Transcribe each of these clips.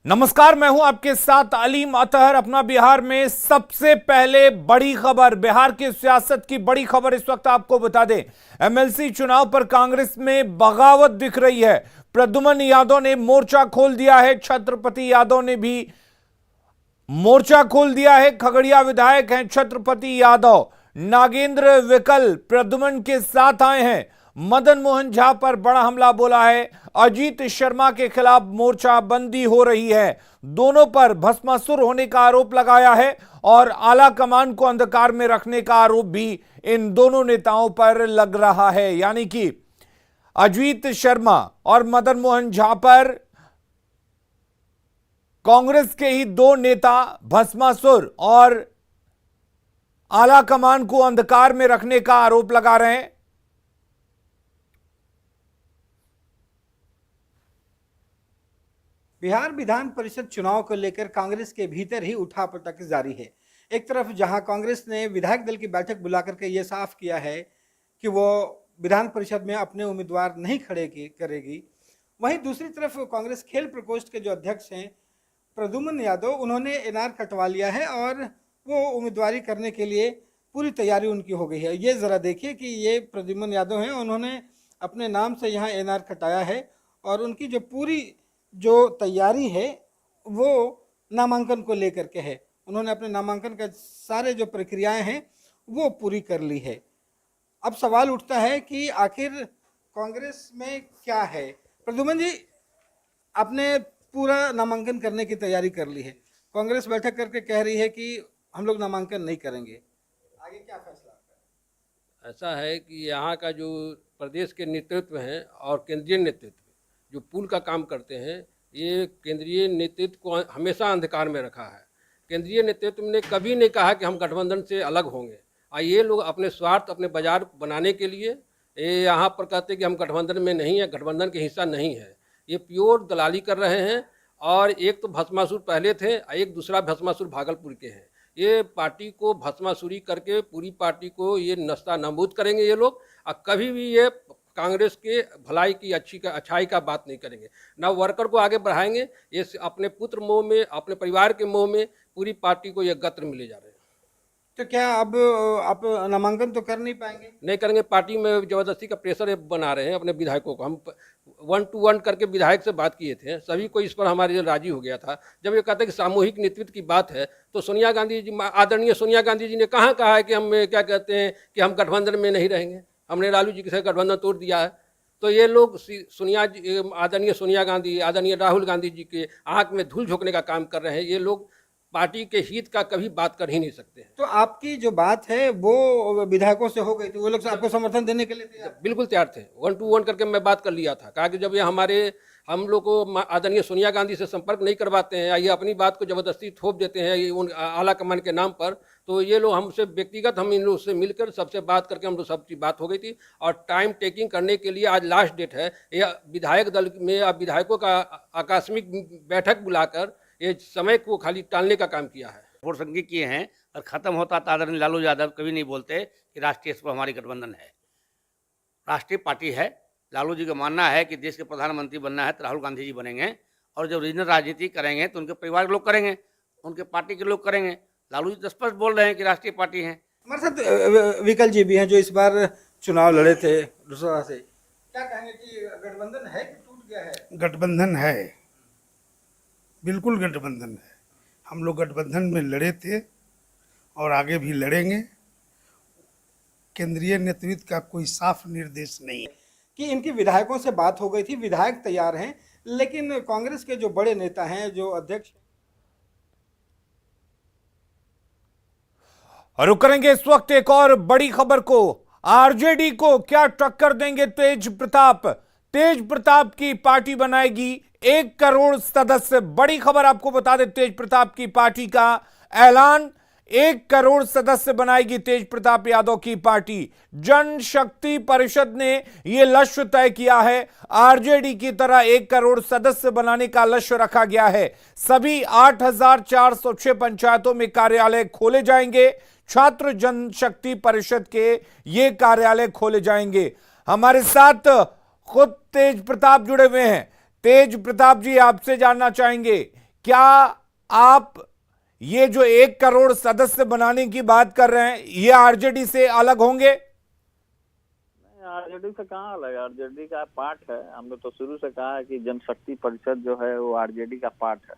नमस्कार, मैं हूं आपके साथ अलीम अतहर। अपना बिहार में सबसे पहले बड़ी खबर, बिहार की सियासत की बड़ी खबर इस वक्त आपको बता दें। एमएलसी चुनाव पर कांग्रेस में बगावत दिख रही है। प्रद्युम्न यादव ने मोर्चा खोल दिया है, छत्रपति यादव ने भी मोर्चा खोल दिया है। खगड़िया विधायक हैं छत्रपति यादव, नागेंद्र विकल प्रद्युम्न के साथ आए हैं। मदन मोहन झा पर बड़ा हमला बोला है। अजीत शर्मा के खिलाफ मोर्चाबंदी हो रही है। दोनों पर भस्मासुर होने का आरोप लगाया है और आला कमान को अंधकार में रखने का आरोप भी इन दोनों नेताओं पर लग रहा है। यानी कि अजीत शर्मा और मदन मोहन झा पर कांग्रेस के ही दो नेता भस्मासुर और आला कमान को अंधकार में रखने का आरोप लगा रहे हैं। बिहार विधान परिषद चुनाव को लेकर कांग्रेस के भीतर ही उठापटक जारी है। एक तरफ जहां कांग्रेस ने विधायक दल की बैठक बुला करके ये साफ किया है कि वो विधान परिषद में अपने उम्मीदवार नहीं खड़े करेगी, वहीं दूसरी तरफ कांग्रेस खेल प्रकोष्ठ के जो अध्यक्ष हैं प्रद्युम्न यादव, उन्होंने एनआर कटवा लिया है और वो उम्मीदवारी करने के लिए पूरी तैयारी उनकी हो गई है। ये ज़रा देखिए कि ये प्रद्युम्न यादव हैं, उन्होंने अपने नाम से यहाँ एनआर कटाया है और उनकी जो पूरी जो तैयारी है वो नामांकन को लेकर के है। उन्होंने अपने नामांकन का सारे जो प्रक्रियाएं हैं वो पूरी कर ली है। अब सवाल उठता है कि आखिर कांग्रेस में क्या है। प्रद्युम्न जी, आपने पूरा नामांकन करने की तैयारी कर ली है, कांग्रेस बैठक करके कह रही है कि हम लोग नामांकन नहीं करेंगे, आगे क्या फैसला आपका? ऐसा है कि यहाँ का जो प्रदेश के नेतृत्व हैं और केंद्रीय नेतृत्व जो पुल का काम करते हैं, ये केंद्रीय नेतृत्व को हमेशा अंधकार में रखा है। केंद्रीय नेतृत्व ने कभी नहीं कहा कि हम गठबंधन से अलग होंगे, और ये लोग अपने स्वार्थ, अपने बाजार बनाने के लिए ये यहाँ पर कहते हैं कि हम गठबंधन में नहीं है, गठबंधन के हिस्सा नहीं है। ये प्योर दलाली कर रहे हैं। और एक तो भस्मासुर पहले थे, एक दूसरा भस्मासुर भागलपुर के हैं। ये पार्टी को भस्मासुरी करके पूरी पार्टी को ये नस्ता नाबूद करेंगे ये लोग, और कभी भी ये कांग्रेस के भलाई की अच्छाई का बात नहीं करेंगे, ना वर्कर को आगे बढ़ाएंगे। ये अपने पुत्र मोह में, अपने परिवार के मोह में पूरी पार्टी को ये गत्र मिले जा रहे हैं। तो क्या अब आप नामांकन तो कर नहीं पाएंगे? नहीं करेंगे। पार्टी में ज़बरदस्ती का प्रेशर ये बना रहे हैं अपने विधायकों को। हम 1 to 1 करके विधायक से बात किए थे, सभी को इस पर हमारे राजी हो गया था। जब ये कहते हैं कि सामूहिक नेतृत्व की बात है, तो सोनिया गांधी जी, आदरणीय सोनिया गांधी जी ने कहाँ कहा है कि हम क्या कहते हैं कि हम गठबंधन में नहीं रहेंगे। हमने लालू जी से गठबंधन तोड़ दिया है। तो ये लोग आदरणीय सोनिया गांधी, आदरणीय राहुल गांधी जी के आँख में धूल झोंकने का काम कर रहे हैं। ये लोग पार्टी के हित का कभी बात कर ही नहीं सकते हैं। तो आपकी जो बात है वो विधायकों से हो गई थी, वो लोग आपको समर्थन देने के लिए तैयार? बिल्कुल तैयार थे। 1 to 1 करके मैं बात कर लिया था। कहा कि जब ये हम लोग को आदरणीय सोनिया गांधी से संपर्क नहीं करवाते हैं, या ये अपनी बात को ज़बरदस्ती थोप देते हैं ये उन आला कमान के नाम पर, तो ये लोग हमसे व्यक्तिगत, हम इन लोग से मिलकर सबसे बात करके हम लोग सबकी बात हो गई थी। और टाइम टेकिंग करने के लिए आज लास्ट डेट है। यह विधायक दल में अब विधायकों का आकस्मिक बैठक बुलाकर ये समय को खाली टालने का काम किया है। वोट संख्या किए हैं और खत्म होता था। आदरणीय लालू यादव कभी नहीं बोलते कि राष्ट्रीय स्तर पर हमारी गठबंधन है। राष्ट्रीय पार्टी है। लालू जी का मानना है कि देश के प्रधानमंत्री बनना है तो राहुल गांधी जी बनेंगे, और जब रीजनल राजनीति करेंगे तो उनके परिवार के लोग करेंगे, उनके पार्टी के लोग करेंगे। लालू जी तो स्पष्ट बोल रहे हैं कि राष्ट्रीय पार्टी है। हमारे साथ विकल जी भी हैं जो इस बार चुनाव लड़े थे दूसरा से। क्या कहेंगे कि गठबंधन है कि टूट गया है? गठबंधन है, बिल्कुल गठबंधन है। हम लोग गठबंधन में लड़े थे और आगे भी लड़ेंगे। केंद्रीय नेतृत्व का कोई साफ निर्देश नहीं है कि इनकी विधायकों से बात हो गई थी, विधायक तैयार हैं, लेकिन कांग्रेस के जो बड़े नेता हैं, जो अध्यक्ष। और रुक करेंगे इस वक्त एक और बड़ी खबर को। आरजेडी को क्या टक्कर देंगे तेज प्रताप? तेज प्रताप की पार्टी बनाएगी 1 करोड़ सदस्य। बड़ी खबर आपको बता दें, तेज प्रताप की पार्टी का ऐलान। 1 करोड़ सदस्य बनाएगी तेज प्रताप यादव की पार्टी। जनशक्ति परिषद ने यह लक्ष्य तय किया है। आरजेडी की तरह 1 करोड़ सदस्य बनाने का लक्ष्य रखा गया है। सभी 8,406 पंचायतों में कार्यालय खोले जाएंगे। छात्र जनशक्ति परिषद के ये कार्यालय खोले जाएंगे। हमारे साथ खुद तेज प्रताप जुड़े हुए हैं। तेज प्रताप जी, आपसे जानना चाहेंगे क्या आप ये जो 1 करोड़ सदस्य बनाने की बात कर रहे हैं, ये आरजेडी से अलग होंगे? आरजेडी से कहाँ अलग है, आरजेडी का पार्ट है। हमने तो शुरू से कहा है कि जनशक्ति परिषद जो है वो आरजेडी का पार्ट है,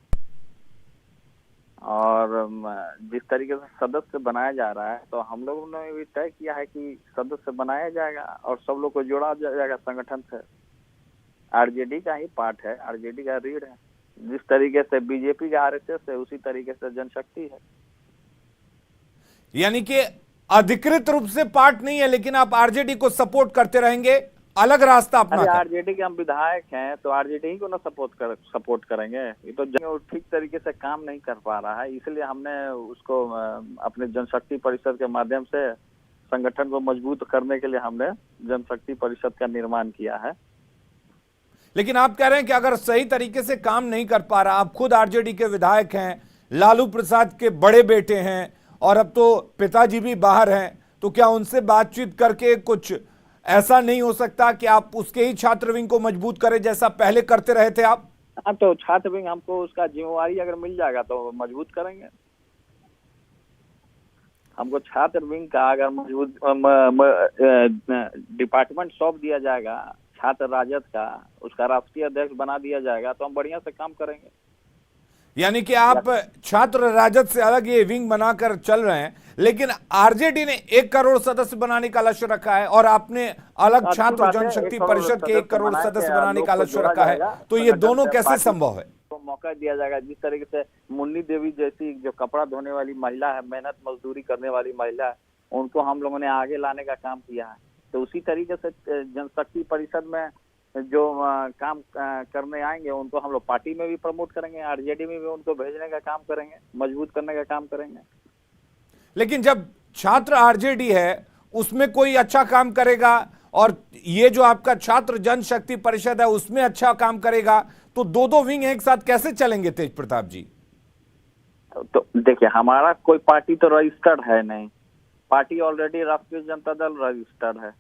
और जिस तरीके से सदस्य बनाया जा रहा है तो हम लोगों ने भी तय किया है कि सदस्य बनाया जाएगा और सब लोग को जोड़ा जाएगा संगठन से। आरजेडी का ही पार्ट है, आरजेडी का रीढ़ है। जिस तरीके से बीजेपी का आरएसएस है उसी तरीके से जनशक्ति है। यानी कि अधिकृत रूप से पार्ट नहीं है, लेकिन आप आरजेडी को सपोर्ट करते रहेंगे, अलग रास्ता अपना। आरजेडी के हम विधायक हैं तो आरजेडी ही को ना सपोर्ट करेंगे। ये तो ठीक तरीके से काम नहीं कर पा रहा है, इसलिए हमने उसको अपने जनशक्ति परिषद के माध्यम से संगठन को मजबूत करने के लिए हमने जनशक्ति परिषद का निर्माण किया है। लेकिन आप कह रहे हैं कि अगर सही तरीके से काम नहीं कर पा रहा, आप खुद आरजेडी के विधायक हैं, लालू प्रसाद के बड़े बेटे हैं और अब तो पिताजी भी बाहर हैं, तो क्या उनसे बातचीत करके कुछ ऐसा नहीं हो सकता कि आप उसके ही छात्र विंग को मजबूत करें जैसा पहले करते रहे थे आप? हाँ, तो छात्र विंग हमको उसका जिम्मेवारी अगर मिल जाएगा तो मजबूत करेंगे। हमको छात्र विंग का अगर मजबूत डिपार्टमेंट सौंप दिया जाएगा, छात्र राजद का उसका राष्ट्रीय अध्यक्ष बना दिया जाएगा तो हम बढ़िया से काम करेंगे। यानी कि आप छात्र राजद से अलग ये विंग बनाकर चल रहे हैं, लेकिन आरजेडी ने 1 करोड़ सदस्य बनाने का लक्ष्य रखा है और आपने अलग छात्र जनशक्ति परिषद के 1 करोड़ सदस्य बनाने का लक्ष्य रखा है, तो ये दोनों कैसे संभव है? तो मौका दिया जाएगा। जिस तरीके से मुन्नी देवी जैसी जो कपड़ा धोने वाली महिला है, मेहनत मजदूरी करने वाली महिला है, उनको हम लोगों ने आगे लाने का काम किया है, तो उसी तरीके से जनशक्ति परिषद में जो काम करने आएंगे उनको हम लोग पार्टी में भी प्रमोट करेंगे, आरजेडी में भी उनको भेजने का काम करेंगे, मजबूत करने का काम करेंगे। लेकिन जब छात्र आरजेडी है उसमें कोई अच्छा काम करेगा और ये जो आपका छात्र जनशक्ति परिषद है उसमें अच्छा काम करेगा, तो दो विंग एक साथ कैसे चलेंगे तेज प्रताप जी? तो देखिए, हमारा कोई पार्टी तो रजिस्टर्ड है नहीं, पार्टी ऑलरेडी राष्ट्रीय जनता दल रजिस्टर्ड है।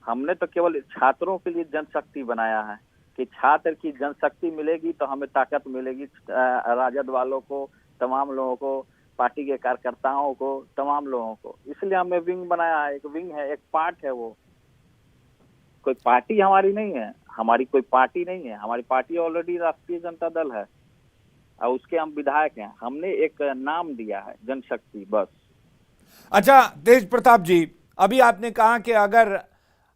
हमने तो केवल छात्रों के लिए जनशक्ति बनाया है कि छात्र की जनशक्ति मिलेगी तो हमें ताकत मिलेगी, राजद वालों को, तमाम लोगों को, पार्टी के कार्यकर्ताओं को, तमाम लोगों को। इसलिए हमने विंग बनाया है, एक विंग है, एक पार्ट है। वो कोई पार्टी हमारी नहीं है, हमारी कोई पार्टी नहीं है। हमारी पार्टी ऑलरेडी राष्ट्रीय जनता दल है और उसके हम विधायक हैं। हमने एक नाम दिया है जनशक्ति, बस। अच्छा तेज प्रताप जी, अभी आपने कहा कि अगर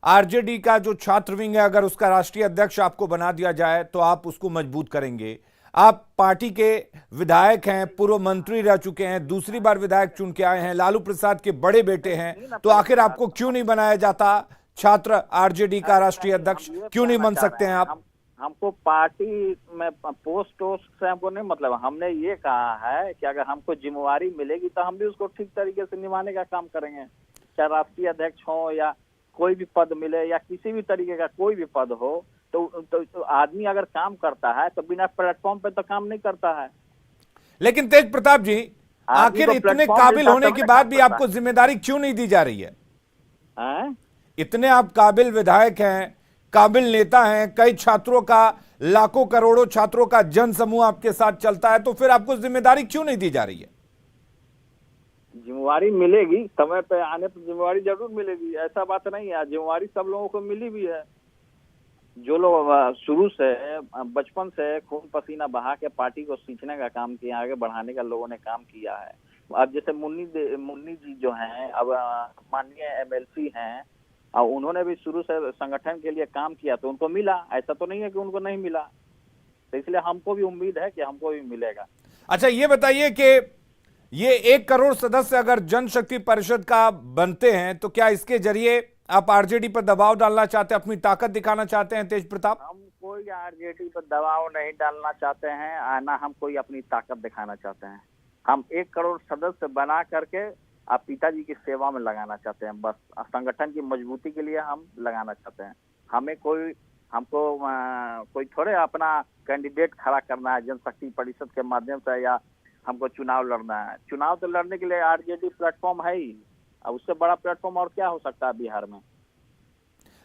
आरजेडी का जो छात्र विंग है अगर उसका राष्ट्रीय अध्यक्ष आपको बना दिया जाए तो आप उसको मजबूत करेंगे। आप पार्टी के विधायक हैं, पूर्व मंत्री रह चुके हैं, दूसरी बार विधायक चुन के आए हैं, लालू प्रसाद के बड़े बेटे हैं, तो आखिर आपको क्यों नहीं बनाया जाता छात्र आरजेडी का राष्ट्रीय अध्यक्ष? क्यों नहीं बन सकते हैं आप? हमको पार्टी में पोस्ट से हमको नहीं मतलब। हमने ये कहा है कि अगर हमको जिम्मेवारी मिलेगी तो हम भी उसको ठीक तरीके से निभाने का काम करेंगे, चाहे राष्ट्रीय अध्यक्ष हो या कोई भी पद मिले या किसी भी तरीके का कोई भी पद हो। तो आदमी अगर काम करता है तो बिना प्लेटफॉर्म पे तो काम नहीं करता है। लेकिन तेज प्रताप जी, आखिर इतने काबिल होने के बाद भी आपको जिम्मेदारी क्यों नहीं दी जा रही है? इतने आप काबिल विधायक हैं, काबिल नेता हैं, कई छात्रों का, लाखों करोड़ों छात्रों का जन समूह आपके साथ चलता है, तो फिर आपको जिम्मेदारी क्यों नहीं दी जा रही है? जिम्मेवारी मिलेगी, समय पे आने पर जिम्मेवारी जरूर मिलेगी, ऐसा बात नहीं है। जिम्मेवारी सब लोगों को मिली भी है। जो लोग शुरू से बचपन से खून पसीना बहा के पार्टी को सींचने का काम किया, आगे बढ़ाने का लोगों ने काम किया है। अब जैसे मुन्नी जी जो हैं, अब माननीय एमएलसी हैं, और उन्होंने भी शुरू से संगठन के लिए काम किया तो उनको मिला, ऐसा तो नहीं है कि उनको नहीं मिला। तो इसलिए हमको भी उम्मीद है कि हमको भी मिलेगा। अच्छा ये बताइए कि ये 1 करोड़ सदस्य अगर जनशक्ति परिषद का बनते हैं तो क्या इसके जरिए आप आरजेडी पर दबाव डालना चाहते हैं, अपनी ताकत दिखाना चाहते हैं तेज प्रताप? हम कोई आरजेडी पर दबाव नहीं डालना चाहते हैं, ना हम कोई अपनी ताकत दिखाना चाहते हैं। हम 1 करोड़ सदस्य बना करके आप पिताजी की सेवा में लगाना चाहते हैं, बस संगठन की मजबूती के लिए हम लगाना चाहते हैं। हमको कोई थोड़े अपना कैंडिडेट खड़ा करना है जनशक्ति परिषद के माध्यम से, या हमको चुनाव लड़ना है। चुनाव तो लड़ने के लिए आरजेडी प्लेटफॉर्म है ही, अब उससे बड़ा प्लेटफॉर्म और क्या हो सकता है बिहार में।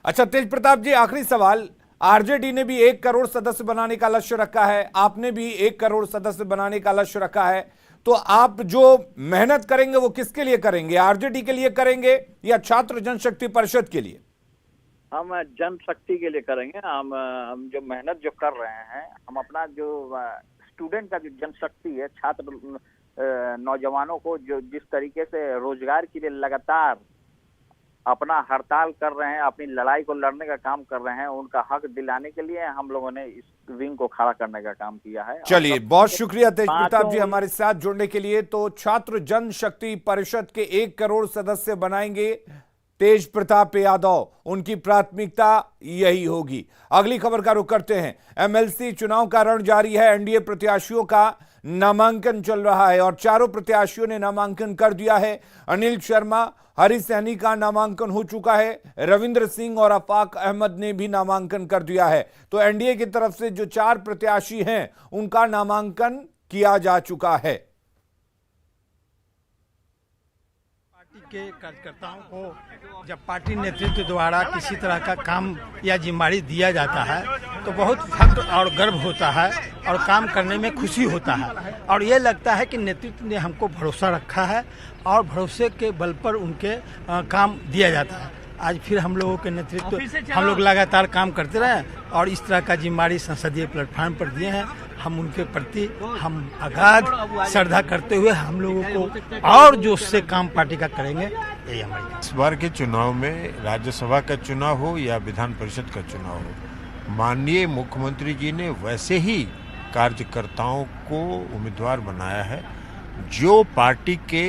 अच्छा तेज प्रताप जी, आखिरी सवाल, आरजेडी ने भी 1 करोड़ सदस्य बनाने का लक्ष्य रखा है, आपने भी 1 करोड़ सदस्य बनाने का लक्ष्य रखा है। तो आप जो मेहनत करेंगे वो किसके लिए करेंगे? आरजेडी के लिए करेंगे या छात्र जनशक्ति परिषद के लिए? हम जनशक्ति के लिए करेंगे। हम जो मेहनत जो कर रहे हैं, हम अपना जो स्टूडेंट का जो जनशक्ति है, छात्र नौजवानों को जो जिस तरीके से रोजगार के लिए लगातार अपना हड़ताल कर रहे हैं, अपनी लड़ाई को लड़ने का काम कर रहे हैं, उनका हक दिलाने के लिए हम लोगों ने इस विंग को खड़ा करने का काम किया है। चलिए, बहुत शुक्रिया तेज प्रताप जी हमारे साथ जुड़ने के लिए। तो छात्र जनशक्ति परिषद के 1 करोड़ सदस्य बनाएंगे तेज प्रताप यादव, उनकी प्राथमिकता यही होगी। अगली खबर का रुख करते हैं। एमएलसी चुनाव का रण जारी है। एनडीए प्रत्याशियों का नामांकन चल रहा है और चारों प्रत्याशियों ने नामांकन कर दिया है। अनिल शर्मा, हरी सहनी का नामांकन हो चुका है। रविंद्र सिंह और आफाक अहमद ने भी नामांकन कर दिया है। तो एनडीए की तरफ से जो 4 प्रत्याशी हैं उनका नामांकन किया जा चुका है। पार्टी के कार्यकर्ताओं को जब पार्टी नेतृत्व द्वारा किसी तरह का काम या जिम्मेदारी दिया जाता है तो बहुत फख्र और गर्व होता है और काम करने में खुशी होता है। और ये लगता है कि नेतृत्व ने हमको भरोसा रखा है और भरोसे के बल पर उनके काम दिया जाता है। आज फिर हम लोगों के नेतृत्व हम लोग लगातार काम करते रहे और इस तरह का जिम्मेदारी संसदीय प्लेटफॉर्म पर दिए हैं। हम उनके प्रति हम अगाध श्रद्धा करते हुए हम लोगों को और जोश से काम पार्टी का करेंगे, यही हमारी। इस बार के चुनाव में राज्यसभा का चुनाव हो या विधान परिषद का चुनाव हो, माननीय मुख्यमंत्री जी ने वैसे ही कार्यकर्ताओं को उम्मीदवार बनाया है जो पार्टी के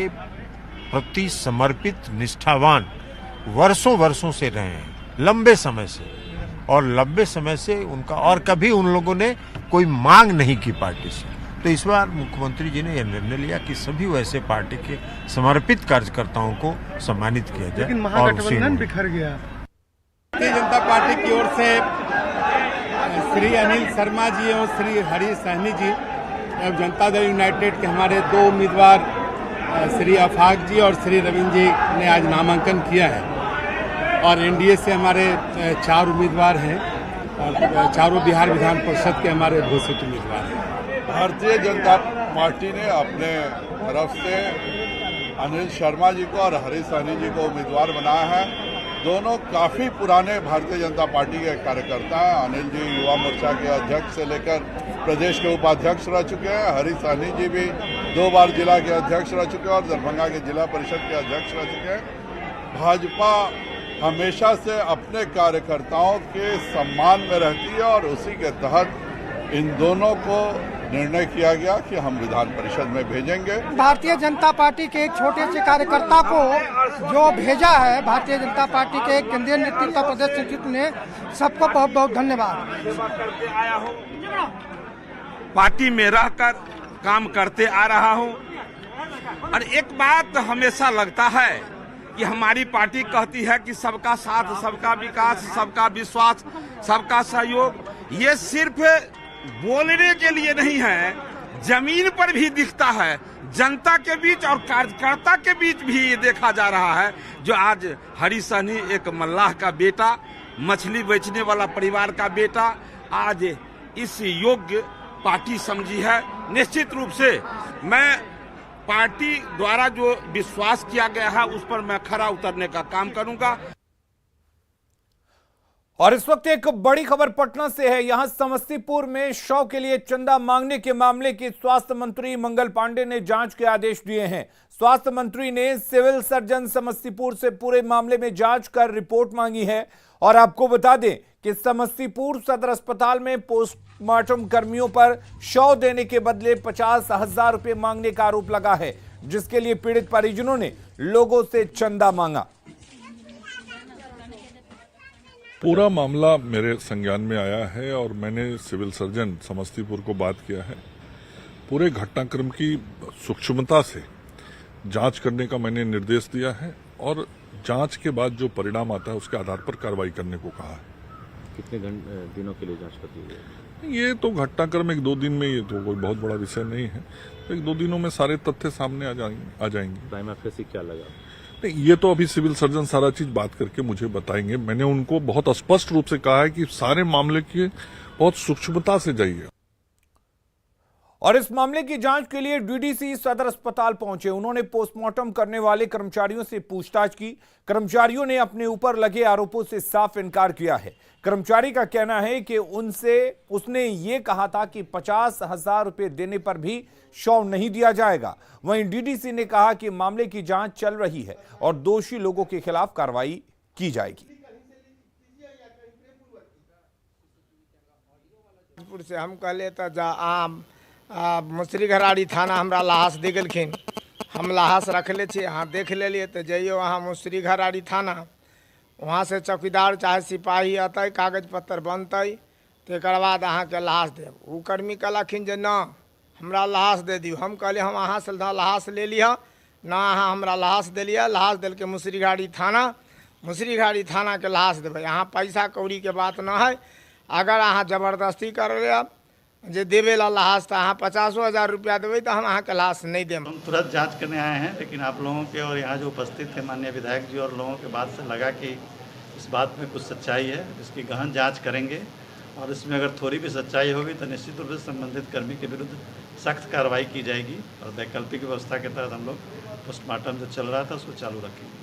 प्रति समर्पित, निष्ठावान वर्षों से रहे हैं, लंबे समय से। और लंबे समय से उनका और कभी उन लोगों ने कोई मांग नहीं की पार्टी से। तो इस बार मुख्यमंत्री जी ने यह निर्णय लिया कि सभी वैसे पार्टी के समर्पित कार्यकर्ताओं को सम्मानित किया जाए। लेकिन महागठबंधन बिखर गया। भारतीय जनता पार्टी की ओर से श्री अनिल शर्मा जी और श्री हरी सहनी जी एवं जनता दल यूनाइटेड के हमारे 2 उम्मीदवार श्री आफाक जी और श्री रविंद्र जी ने आज नामांकन किया है। और एनडीए से हमारे 4 उम्मीदवार हैं और चारों बिहार विधान परिषद के हमारे घोषित उम्मीदवार हैं। भारतीय जनता पार्टी ने अपने तरफ से अनिल शर्मा जी को और हरी सहनी जी को उम्मीदवार बनाया है। दोनों काफी पुराने भारतीय जनता पार्टी के कार्यकर्ता हैं। अनिल जी युवा मोर्चा के अध्यक्ष से लेकर प्रदेश के उपाध्यक्ष रह चुके हैं। हरी सहनी जी भी 2 बार जिला के अध्यक्ष रह चुके हैं और दरभंगा के जिला परिषद के अध्यक्ष रह चुके हैं। भाजपा हमेशा से अपने कार्यकर्ताओं के सम्मान में रहती है और उसी के तहत इन दोनों को निर्णय किया गया कि हम विधान परिषद में भेजेंगे। भारतीय जनता पार्टी के एक छोटे से कार्यकर्ता को जो भेजा है भारतीय जनता पार्टी के केंद्रीय नेतृत्व, प्रदेश नेतृत्व ने, सबको बहुत बहुत धन्यवाद। पार्टी में रहकर काम करते आ रहा हूँ और एक बात हमेशा लगता है कि हमारी पार्टी कहती है कि सबका साथ, सबका विकास, सबका विश्वास, सबका सहयोग। ये सिर्फ बोलने के लिए नहीं है, जमीन पर भी दिखता है। जनता के बीच और कार्यकर्ता के बीच भी ये देखा जा रहा है। जो आज हरी सहनी एक मल्लाह का बेटा, मछली बेचने वाला परिवार का बेटा, आज इस योग्य पार्टी समझी है। निश्चित रूप से मैं पार्टी द्वारा जो विश्वास किया गया है उस पर मैं खरा उतरने का काम करूंगा। और इस वक्त एक बड़ी खबर पटना से है। यहां समस्तीपुर में शव के लिए चंदा मांगने के मामले की स्वास्थ्य मंत्री मंगल पांडे ने जांच के आदेश दिए हैं। स्वास्थ्य मंत्री ने सिविल सर्जन समस्तीपुर से पूरे मामले में जांच कर रिपोर्ट मांगी है। और आपको बता दें कि समस्तीपुर सदर अस्पताल में पोस्टमार्टम कर्मियों पर शव देने के बदले 50,000 रुपए मांगने का आरोप लगा है, जिसके लिए पीड़ित परिजनों ने लोगों से चंदा मांगा। पूरा मामला मेरे संज्ञान में आया है और मैंने सिविल सर्जन समस्तीपुर को बात किया है। पूरे घटनाक्रम की सूक्ष्मता से जांच करने का मैंने निर्देश दिया है और जांच के बाद जो परिणाम आता है उसके आधार पर कार्रवाई करने को कहा है। कितने दिनों के लिए जांच करती है? ये तो घटनाक्रम 1-2 दिन में, ये तो कोई बहुत बड़ा विषय नहीं है। 1-2 दिनों में सारे तथ्य सामने आ जाएंगे। प्राइमा फेसी क्या लगा? ये तो अभी सिविल सर्जन सारा चीज बात करके मुझे बताएंगे। मैंने उनको बहुत स्पष्ट रूप से कहा है कि सारे मामले की बहुत सूक्ष्मता से जाइए। और इस मामले की जांच के लिए डीडीसी सदर अस्पताल पहुंचे। उन्होंने पोस्टमार्टम करने वाले कर्मचारियों से पूछताछ की। कर्मचारियों ने अपने ऊपर लगे आरोपों से साफ इनकार किया है। कर्मचारी का कहना है कि उसने ये कहा था कि 50,000 रुपए देने पर भी शव नहीं दिया जाएगा। वहीं डीडीसी ने कहा कि मामले की जांच चल रही है और दोषी लोगों के खिलाफ कार्रवाई की जाएगी। से हम कहले तो जा आम मुसरी घराड़ी थाना हमरा लाहास दे गेलखिन। हम लाहास रखले छी, अहाँ देख लेलिए तो जइयो अहाँ मुसरी घराड़ी थाना। वहाँ से चौकीदार चाहे सिपाही अतै, कागज पत्तर बनतै, तकर बाद अहाँके लाहास देब। ओ कर्मी कहलखिन जे ना हमरा लाहास दे दियौ। हम कहलिए हम अहाँ से लाहास ले लिअ ना, अहाँ हमरा लाहास देलिए। लाहास देलकै मुसरी घाड़ी थाना, मुसरी घाड़ी थाना के लाहास देबै। अहाँ पैसा कौड़ी के बात ना है। अगर अहाँ जबरदस्ती कर लेब जे देवे ला लाहास तो अहाँ 50,000 रुपया देवे तो हम अहाँ के लाहास नहीं दें। हम तुरंत जांच करने आए हैं, लेकिन आप लोगों के और यहाँ जो उपस्थित थे माननीय विधायक जी और लोगों के बात से लगा कि इस बात में कुछ सच्चाई है। इसकी गहन जांच करेंगे और इसमें अगर थोड़ी भी सच्चाई होगी तो निश्चित रूप से संबंधित कर्मी के विरुद्ध सख्त कार्रवाई की जाएगी। और वैकल्पिक व्यवस्था के तहत हम लोग पोस्टमार्टम जो चल रहा था उसको चालू रखेंगे।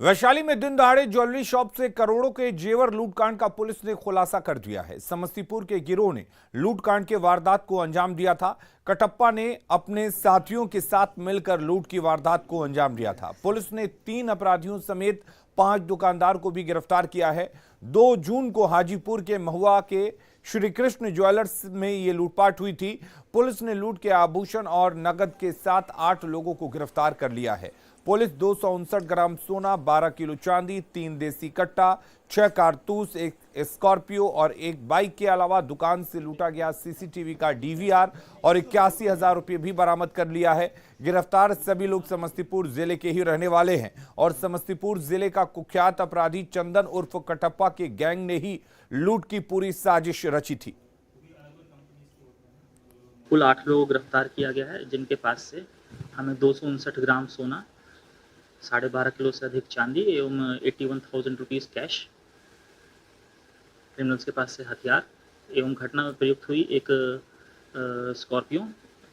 वैशाली में दिन दहाड़े ज्वेलरी शॉप से करोड़ों के जेवर लूटकांड का पुलिस ने खुलासा कर दिया है। समस्तीपुर के गिरोह ने लूटकांड के वारदात को अंजाम दिया था। कटप्पा ने अपने साथियों के साथ मिलकर लूट की वारदात को अंजाम दिया था। पुलिस ने 3 अपराधियों समेत 5 दुकानदार को भी गिरफ्तार किया है। 2 जून को हाजीपुर के महुआ के श्री कृष्ण ज्वेलर्स में ये लूटपाट हुई थी। पुलिस ने लूट के आभूषण और नकद के साथ 8 लोगों को गिरफ्तार कर लिया है। पुलिस 259 ग्राम सोना, 12 किलो चांदी, 3 देसी कट्टा, 6 कारतूस, 1 स्कॉर्पियो और 1 बाइक के अलावा दुकान से लूटा गया सीसीटीवी का डीवीआर और 81,000 रुपये भी बरामद कर लिया है। गिरफ्तार सभी लोग समस्तीपुर जिले के ही रहने वाले हैं और समस्तीपुर जिले का कुख्यात अपराधी चंदन उर्फ कटप्पा के गैंग ने ही लूट की पूरी साजिश रची थी। कुल 8 लोगों को गिरफ्तार किया गया है, जिनके पास से हमें 259 ग्राम सोना, 12.5 किलो से अधिक चांदी एवं 81,000 रुपीज़ कैश, क्रिमिनल्स के पास से हथियार एवं घटना में प्रयुक्त हुई एक स्कॉर्पियो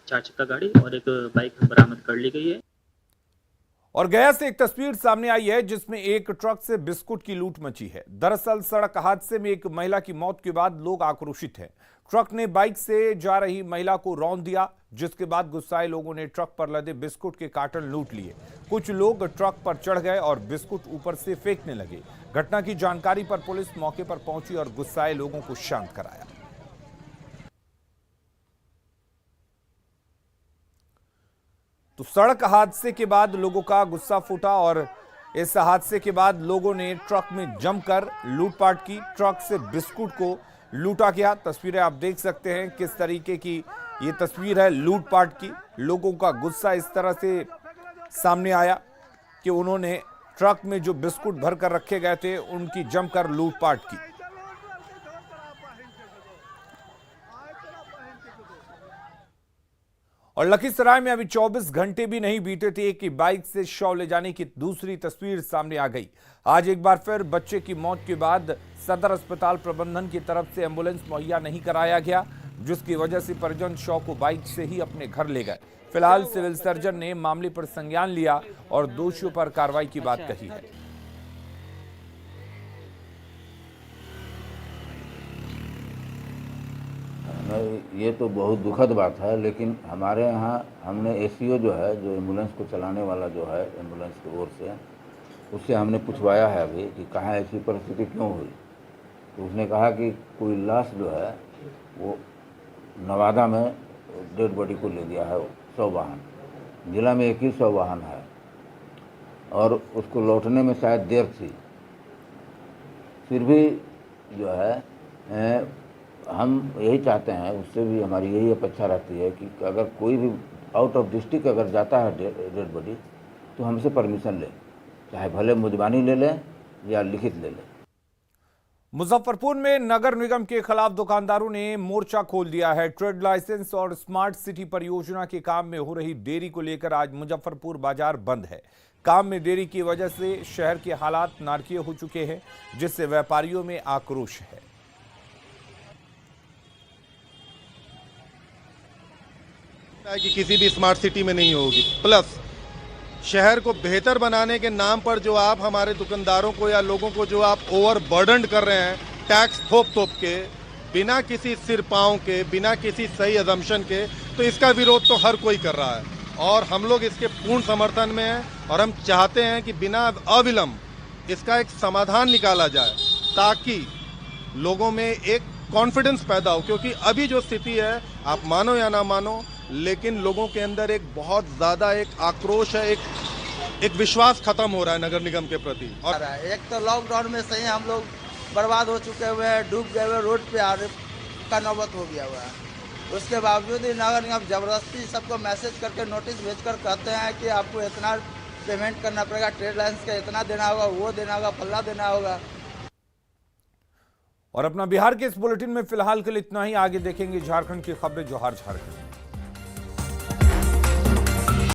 4 चक्का गाड़ी और एक बाइक बरामद कर ली गई है। और गया से एक तस्वीर सामने आई है जिसमें एक ट्रक से बिस्कुट की लूट मची है। दरअसल सड़क हादसे में एक महिला की मौत के बाद लोग आक्रोशित हैं। ट्रक ने बाइक से जा रही महिला को रौंद दिया, जिसके बाद गुस्साए लोगों ने ट्रक पर लदे बिस्कुट के कार्टन लूट लिए। कुछ लोग ट्रक पर चढ़ गए और बिस्कुट ऊपर से फेंकने लगे। घटना की जानकारी पर पुलिस मौके पर पहुंची और गुस्साए लोगों को शांत कराया। तो सड़क हादसे के बाद लोगों का गुस्सा फूटा और इस हादसे के बाद लोगों ने ट्रक में जमकर लूटपाट की। ट्रक से बिस्कुट को लूटा गया। तस्वीरें आप देख सकते हैं किस तरीके की ये तस्वीर है लूटपाट की। लोगों का गुस्सा इस तरह से सामने आया कि उन्होंने ट्रक में जो बिस्कुट भरकर रखे गए थे उनकी जमकर लूटपाट की। और लखीसराय में अभी 24 घंटे भी नहीं बीते थे कि बाइक से शव ले जाने की दूसरी तस्वीर सामने आ गई। आज एक बार फिर बच्चे की मौत के बाद सदर अस्पताल प्रबंधन की तरफ से एम्बुलेंस मुहैया नहीं कराया गया, जिसकी वजह से परिजन शव को बाइक से ही अपने घर ले गए। फिलहाल सिविल सर्जन ने मामले पर संज्ञान लिया और दोषियों पर कार्रवाई की बात कही है। ये तो बहुत दुखद बात है, लेकिन हमारे यहाँ हमने एसीओ जो है, जो एम्बुलेंस को चलाने वाला जो है एम्बुलेंस की ओर से, उससे हमने पूछवाया है अभी कि कहाँ ऐसी परिस्थिति क्यों हुई। तो उसने कहा कि कोई लाश जो है वो नवादा में डेड बॉडी को ले गया है शव वाहन। जिला में एक ही शव वाहन है और उसको लौटने में शायद देर थी। फिर भी जो है हम यही चाहते हैं, उससे भी हमारी यही अपेक्षा रहती है कि अगर कोई भी आउट ऑफ डिस्ट्रिक्ट अगर जाता है डेड बॉडी तो हमसे परमिशन ले, चाहे भले मुजबानी ले लें या लिखित ले लें। मुजफ्फरपुर में नगर निगम के खिलाफ दुकानदारों ने मोर्चा खोल दिया है। ट्रेड लाइसेंस और स्मार्ट सिटी परियोजना के काम में हो रही देरी को लेकर आज मुजफ्फरपुर बाजार बंद है। काम में देरी की वजह से शहर के हालात नारकीय हो चुके हैं, जिससे व्यापारियों में आक्रोश है। कि किसी भी स्मार्ट सिटी में नहीं होगी। प्लस शहर को बेहतर बनाने के नाम पर जो आप हमारे दुकानदारों को या लोगों को जो आप ओवरबर्डन कर रहे हैं टैक्स थोप के, बिना किसी सिर पाँव के, बिना किसी सही अजम्पशन के, तो इसका विरोध तो हर कोई कर रहा है और हम लोग इसके पूर्ण समर्थन में हैं और हम चाहते हैं कि बिना अविलंब इसका एक समाधान निकाला जाए ताकि लोगों में एक कॉन्फिडेंस पैदा हो। क्योंकि अभी जो स्थिति है, आप मानो या ना मानो, लेकिन लोगों के अंदर एक बहुत ज़्यादा एक आक्रोश है, एक विश्वास खत्म हो रहा है नगर निगम के प्रति। और एक तो लॉकडाउन में सही हम लोग बर्बाद हो चुके हुए हैं, डूब गए हुए, रोड पे आने का नौबत हो गया हुआ है। उसके बावजूद ही नगर निगम जबरदस्ती सबको मैसेज करके नोटिस भेजकर कहते हैं कि आपको इतना पेमेंट करना पड़ेगा, ट्रेड लाइसेंस का इतना देना होगा, वो देना होगा, फल्ला देना होगा। और अपना बिहार के इस बुलेटिन में फिलहाल के लिए इतना ही। आगे देखेंगे झारखंड की खबरें। जोहार झारखंड।